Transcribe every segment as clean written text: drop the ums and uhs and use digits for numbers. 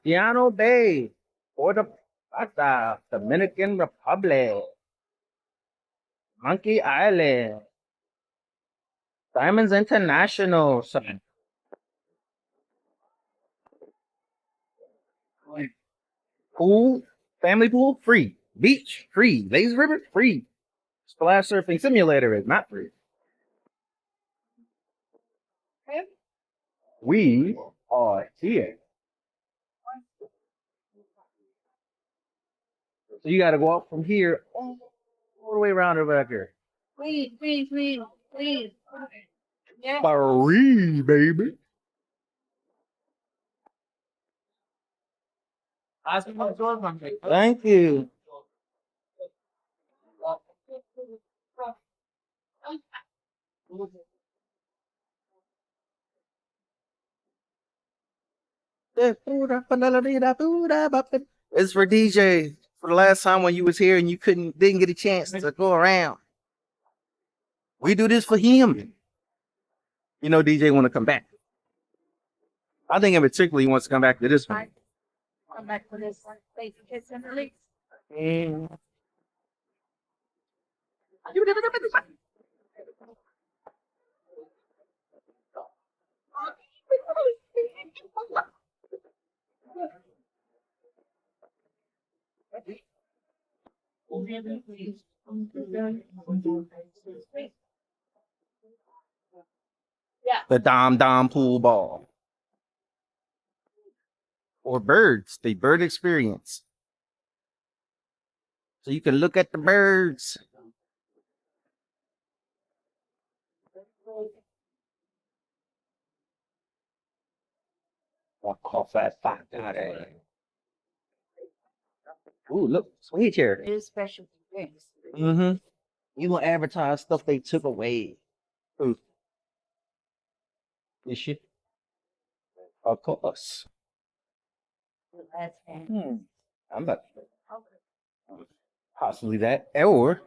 Taino Bay, Puerto Plata, Dominican Republic, Monkey Island, Diamonds International. Pool, family pool, free. Beach, free. Lazy river, free. Splash surfing simulator is not free. We are here. So you got to go up from here all the way around the back here. Please. Yeah. Free, baby. Thank you. It's for DJ. For the last time when you was here and you didn't get a chance to go around. We do this for him. You know, DJ want to come back. I think in particular he wants to come back to this one. Come back to this one. Mm. The Dom pool ball. Or birds, the bird experience. So you can look at the birds. Walk off that back. Ooh, look, sweet chair. It is special drinks. Mm-hmm. You gonna advertise stuff they took away. Ooh. This shit. Of course. I'm not possibly that. Or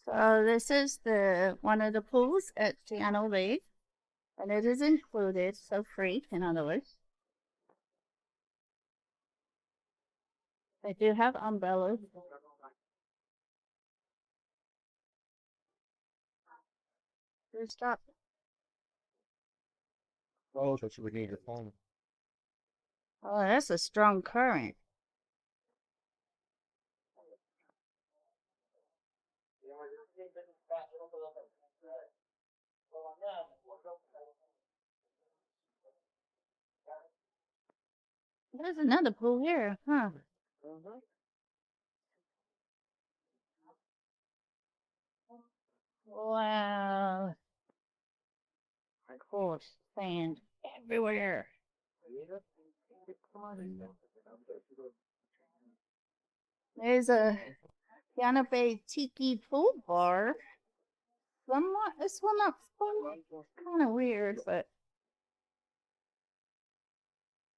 So this is the one of the pools at Taino Bay, and it is included, so free, in other words. They do have umbrellas. Just stop. oh, so you would need your phone. Oh, that's a strong current. There's another pool here, huh? Wow. Of course, sand everywhere. There's a Taino Bay Tiki pool bar. Somewhat, it's well not fun. Kind of weird, but